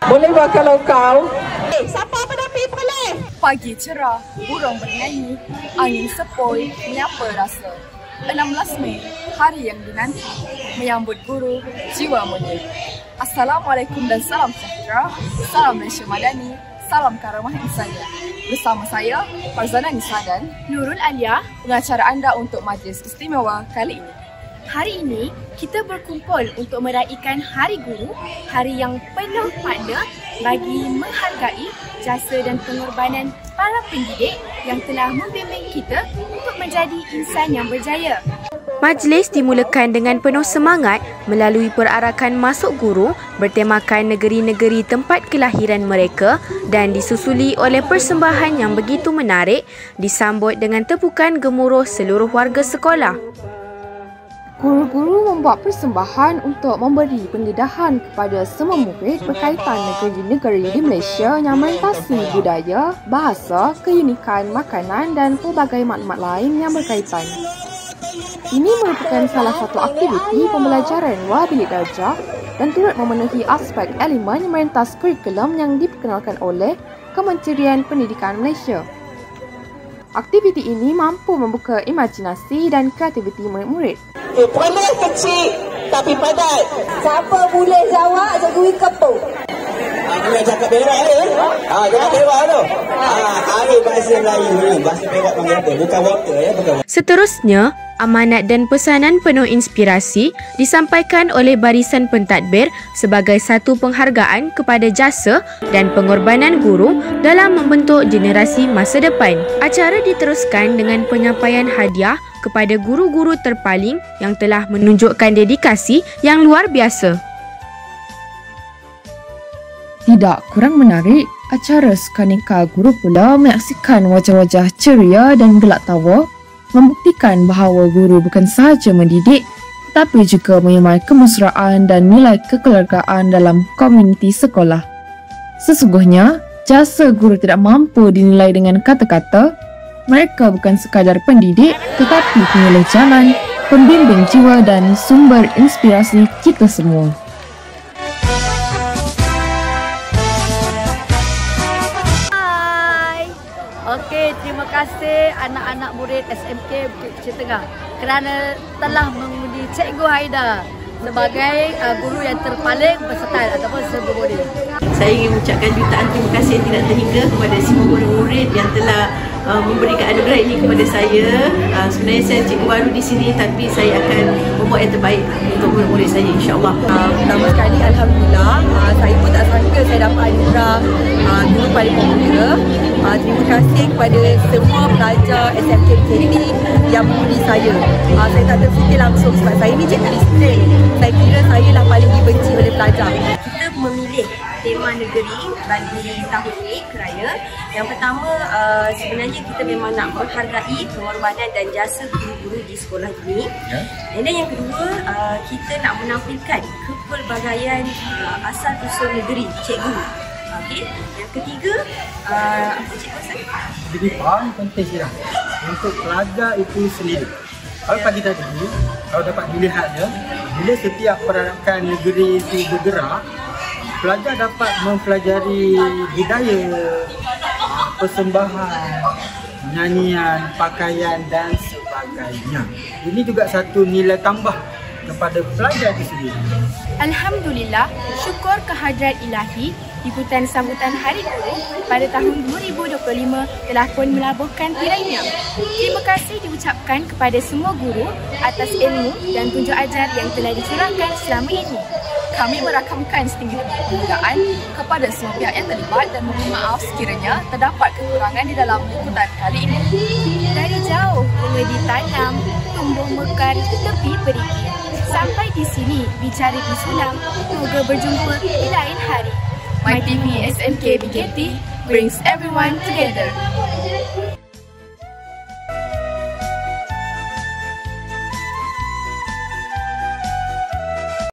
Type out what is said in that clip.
Boleh buat kalau kau? Siapa penapi boleh? Pagi cerah, burung bernyanyi, angin sepoi menyapa rasa. 16 Mei, hari yang dinanti, menyambut guru, jiwa mulia. Assalamualaikum dan salam sejahtera, salam Malaysia Madani, salam karamah insaniah. Bersama saya, Farzana Nisa dan Nurul Alia, pengacara anda untuk majlis istimewa kali ini. Hari ini, kita berkumpul untuk meraihkan Hari Guru, hari yang penuh makna bagi menghargai jasa dan pengorbanan para pendidik yang telah membimbing kita untuk menjadi insan yang berjaya. Majlis dimulakan dengan penuh semangat melalui perarakan masuk guru bertemakan negeri-negeri tempat kelahiran mereka dan disusuli oleh persembahan yang begitu menarik disambut dengan tepukan gemuruh seluruh warga sekolah. Guru-guru membuat persembahan untuk memberi pendedahan kepada semua murid berkaitan negeri-negeri di Malaysia yang melintasi budaya, bahasa, keunikan makanan dan pelbagai maklumat lain yang berkaitan. Ini merupakan salah satu aktiviti pembelajaran luar bilik darjah dan turut memenuhi aspek elemen yang merentas kurikulum yang diperkenalkan oleh Kementerian Pendidikan Malaysia. Aktiviti ini mampu membuka imajinasi dan kreativiti murid-murid. Perangai kecil tapi padat. Siapa boleh jawab Jokowi Kepung? Dia cakap berak ni. Cakap berak tu. Hari bahasa Melayu ni. Bahasa berak panggil apa? Bukan water ya. Bukan. Seterusnya, amanat dan pesanan penuh inspirasi disampaikan oleh barisan pentadbir sebagai satu penghargaan kepada jasa dan pengorbanan guru dalam membentuk generasi masa depan. Acara diteruskan dengan penyampaian hadiah kepada guru-guru terpaling yang telah menunjukkan dedikasi yang luar biasa. Tidak kurang menarik, acara Sukaneka Guru pula menyaksikan wajah-wajah ceria dan gelak tawa, membuktikan bahawa guru bukan sahaja mendidik tetapi juga menyemai kemesraan dan nilai kekeluargaan dalam komuniti sekolah. Sesungguhnya, jasa guru tidak mampu dinilai dengan kata-kata. Mereka bukan sekadar pendidik tetapi penyuluh jalan, pembimbing jiwa dan sumber inspirasi kita semua. Hai. Okey, terima kasih anak-anak murid SMK Bukit Kecil Tengah kerana telah mengundi Cikgu Haida sebagai guru yang terpaling versatile ataupun serba-boleh. Saya ingin mengucapkan jutaan terima kasih yang tidak terhingga kepada semua murid-murid yang telah memberikan anugerah ini kepada saya. Sebenarnya saya cikgu baru di sini tapi saya akan membuat yang terbaik untuk murid-murid saya insya-Allah. Pertama sekali alhamdulillah saya pun tak sangka saya dapat anugerah guru paling popular. Terima kasih kepada semua pelajar SMK KD yang mengundi saya. Saya tak terfikir langsung sebab saya ni cikgu disiplin. Saya kira saya lah paling dibenci oleh pelajar. Kita memilih tema negeri bagi tahun ini kerana yang pertama sebenarnya kita memang nak menghargai pengorbanan dan jasa guru-guru di sekolah ini. Dan yang kedua kita nak menampilkan kepelbagaian asal usul negeri cikgu. Okey. Yang ketiga apa cikgu saya? Jadi paling penting dia untuk pelajar itu sendiri. Kalau pagi tadi, kalau dapat dilihatnya, bila setiap perarakan negeri itu bergerak, pelajar dapat mempelajari budaya, persembahan, nyanyian, pakaian dan sebagainya. Ini juga satu nilai tambah kepada pelajar itu sendiri. Alhamdulillah, syukur kehadrat ilahi, liputan sambutan Hari Guru pada tahun 2025 telah pun melabuhkan tirainya. Terima kasih diucapkan kepada semua guru atas ilmu dan tunjuk ajar yang telah dicurahkan selama ini. Kami merakamkan setinggi penghargaan kepada semua pihak yang terlibat dan mohon maaf sekiranya terdapat kekurangan di dalam liputan kali ini. Dari jauh bunga ditanam, tumbuh mekar tepi perigi. Sampai di sini bicara disulam, semoga berjumpa di lain hari. My TV SMK BKT brings everyone together.